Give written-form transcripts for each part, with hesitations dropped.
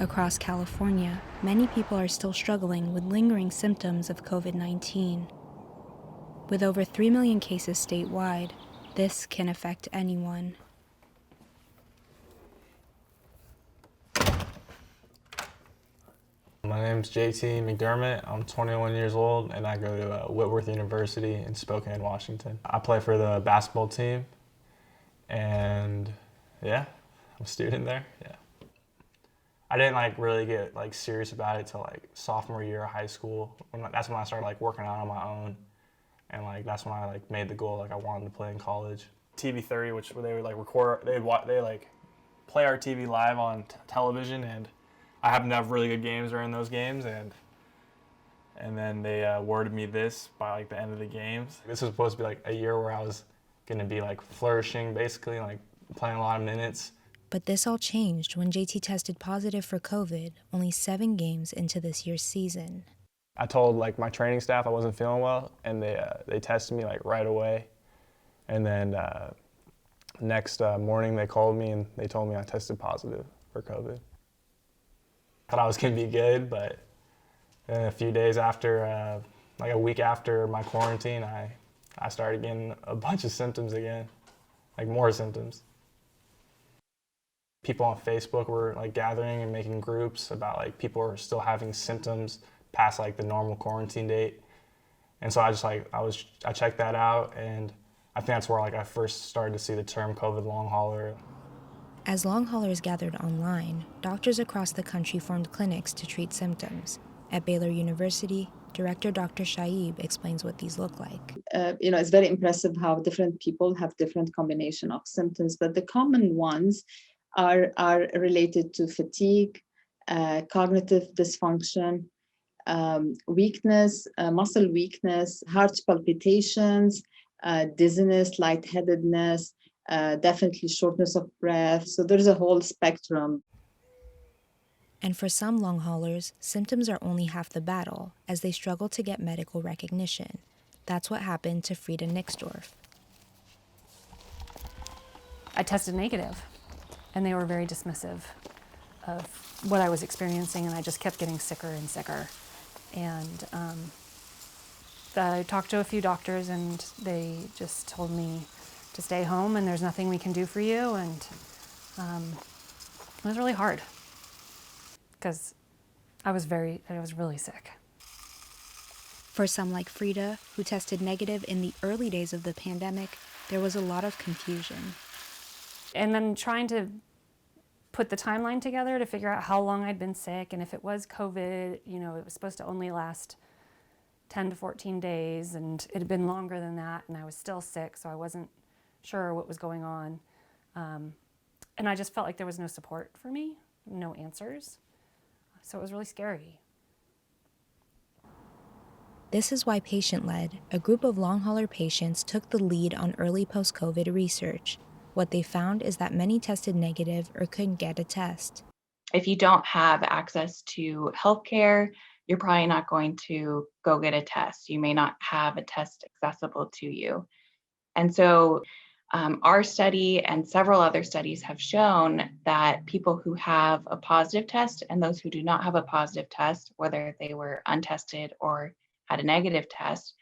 Across California, many people are still struggling with lingering symptoms of COVID-19. With over 3 million cases statewide, this can affect anyone. My name's JT McDermott. I'm 21 years old and I go to Whitworth University in Spokane, Washington. I play for the basketball team and yeah, I'm a student there, yeah. I didn't really get serious about it till sophomore year of high school. That's when I started working out on my own, and that's when I made the goal I wanted to play in college. TV30, which they would record, they play our TV live on television, and I happened to have really good games during those games, and then they awarded me this by the end of the games. This was supposed to be a year where I was gonna be flourishing, basically, playing a lot of minutes. But this all changed when JT tested positive for COVID only 7 games into this year's season. I told my training staff I wasn't feeling well, and they tested me right away. And then next morning they called me and they told me I tested positive for COVID. Thought I was gonna be good, but then a few days after, a week after my quarantine, I started getting a bunch of symptoms again, more symptoms. People on Facebook were gathering and making groups about people are still having symptoms past the normal quarantine date. And so I checked that out, and I think that's where I first started to see the term COVID long hauler. As long haulers gathered online, doctors across the country formed clinics to treat symptoms. At Baylor University, Director Dr. Shaib explains what these look like. It's very impressive how different people have different combination of symptoms, but the common ones are related to fatigue, cognitive dysfunction, weakness, muscle weakness, heart palpitations, dizziness, lightheadedness, definitely shortness of breath. So there's a whole spectrum. And for some long haulers, symptoms are only half the battle as they struggle to get medical recognition. That's what happened to Frida Nixdorf. I tested negative, and they were very dismissive of what I was experiencing, and I just kept getting sicker and sicker. And I talked to a few doctors, and they just told me to stay home, and there's nothing we can do for you. And it was really hard because I was really sick. For some like Frida, who tested negative in the early days of the pandemic, there was a lot of confusion. And then trying to put the timeline together to figure out how long I'd been sick, and if it was COVID, it was supposed to only last 10 to 14 days, and it had been longer than that, and I was still sick, so I wasn't sure what was going on. And I just felt like there was no support for me, no answers. So it was really scary. This is why Patient-Led, a group of long hauler patients, took the lead on early post-COVID research. What they found is that many tested negative or couldn't get a test. If you don't have access to healthcare, you're probably not going to go get a test. You may not have a test accessible to you. And so our study and several other studies have shown that people who have a positive test and those who do not have a positive test, whether they were untested or had a negative test,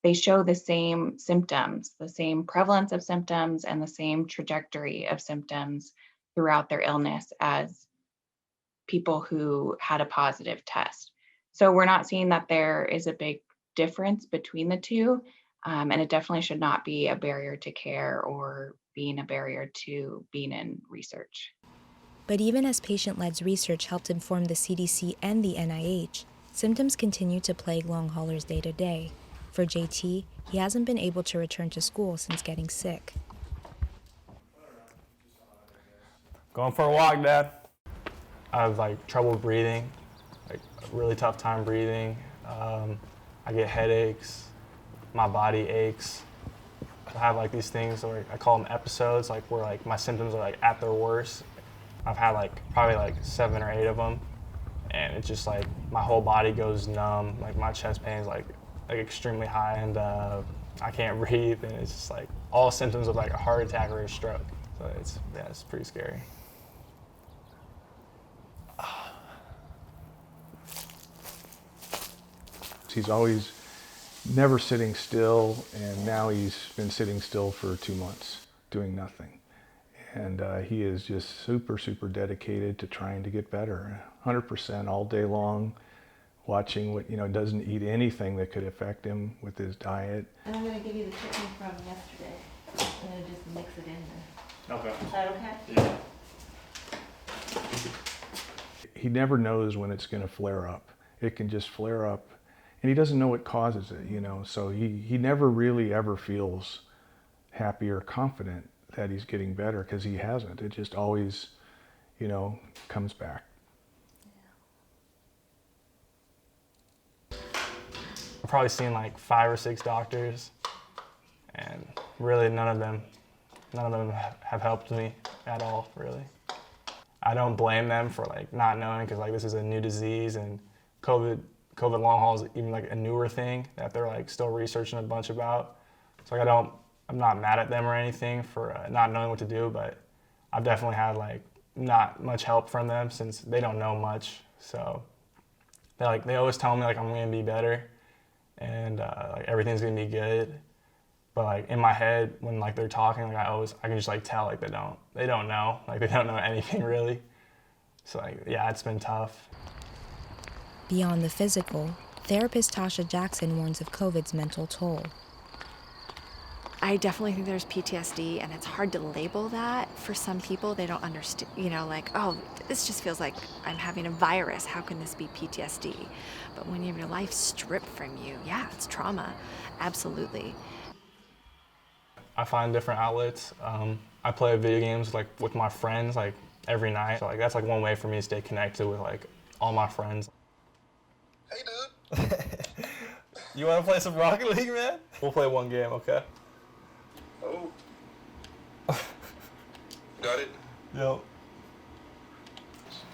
they show the same symptoms, the same prevalence of symptoms, and the same trajectory of symptoms throughout their illness as people who had a positive test. So we're not seeing that there is a big difference between the two, and it definitely should not be a barrier to care or being a barrier to being in research. But even as Patient-Led's research helped inform the CDC and the NIH, symptoms continue to plague long haulers day to day. For JT, he hasn't been able to return to school since getting sick. Going for a walk, Dad. I have trouble breathing, a really tough time breathing. I get headaches, my body aches. I have these things where I call them episodes, where my symptoms are at their worst. I've had probably 7 or 8 of them, and it's just my whole body goes numb. My chest pain is extremely high, and I can't breathe, and it's just all symptoms of a heart attack or a stroke. So it's pretty scary. He's always never sitting still, and now he's been sitting still for 2 months, doing nothing. And he is just super, super dedicated to trying to get better, 100% all day long, watching what, doesn't eat anything that could affect him with his diet. And I'm going to give you the chicken from yesterday. I'm going to just mix it in there. Okay. Is that okay? Yeah. He never knows when it's going to flare up. It can just flare up, and he doesn't know what causes it, so he never really ever feels happy or confident that he's getting better, because he hasn't. It just always, comes back. I've probably seen like 5 or 6 doctors, and really none of them have helped me at all, really. I don't blame them for like not knowing, because like this is a new disease, and COVID long haul is even like a newer thing that they're like still researching a bunch about. So like I'm not mad at them or anything for not knowing what to do, but I've definitely had like not much help from them since they don't know much. So they always tell me like I'm gonna be better and like everything's gonna be good. But like in my head when like they're talking, like I can just like tell like they don't know, like they don't know anything really. So like yeah, it's been tough. Beyond the physical, therapist Tasha Jackson warns of COVID's mental toll. I definitely think there's PTSD, and it's hard to label that for some people. They don't understand, like, oh, this just feels like I'm having a virus. How can this be PTSD? But when you have your life stripped from you, yeah, it's trauma, absolutely. I find different outlets. I play video games like with my friends like every night. So like that's like one way for me to stay connected with like all my friends. Hey, dude. You want to play some Rocket League, man? We'll play one game, okay? Oh. Got it? Yep.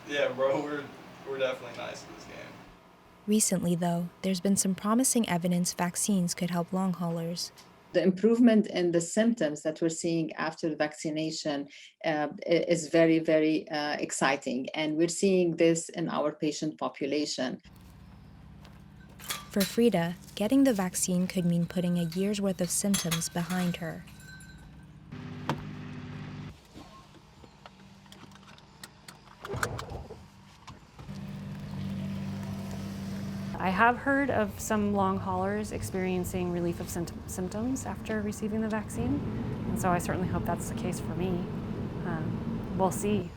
Yeah, bro, we're definitely nice at this game. Recently, though, there's been some promising evidence vaccines could help long haulers. The improvement in the symptoms that we're seeing after the vaccination is very, very exciting. And we're seeing this in our patient population. For Frida, getting the vaccine could mean putting a year's worth of symptoms behind her. I have heard of some long haulers experiencing relief of symptoms after receiving the vaccine, and so I certainly hope that's the case for me. We'll see.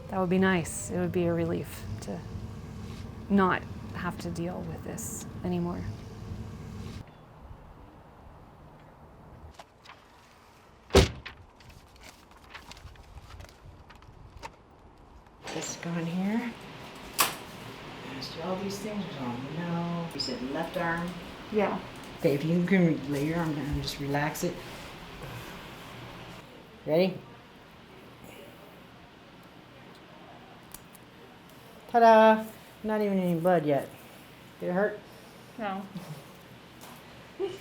That would be nice. It would be a relief to not have to deal with this anymore. This go in here. All these things are on. You said left arm. Yeah. Okay, if you can lay your arm down and just relax it. Ready? Ta-da! Not even any blood yet. Did it hurt? No. A little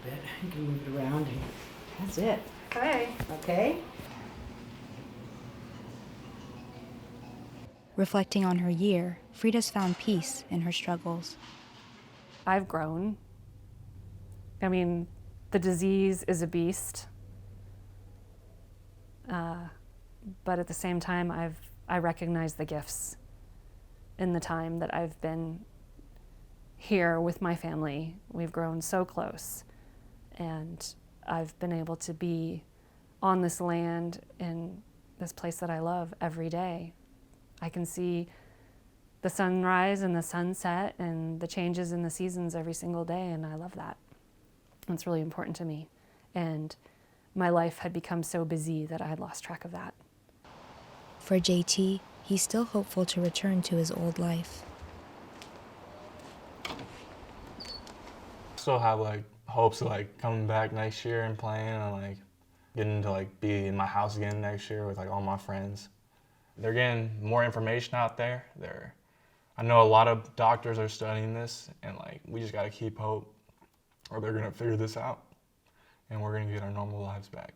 bit. You can move it around. And that's it. Okay. Okay? Reflecting on her year, Frida's found peace in her struggles. I've grown. I mean, the disease is a beast. But at the same time, I recognize the gifts in the time that I've been here with my family. We've grown so close, and I've been able to be on this land in this place that I love every day. I can see the sunrise and the sunset and the changes in the seasons every single day, and I love that. It's really important to me. And my life had become so busy that I had lost track of that. For JT, he's still hopeful to return to his old life. Still have like hopes of like coming back next year and playing and like getting to like be in my house again next year with like all my friends. They're getting more information out there. I know a lot of doctors are studying this, and like we just gotta keep hope, or they're gonna figure this out, and we're gonna get our normal lives back.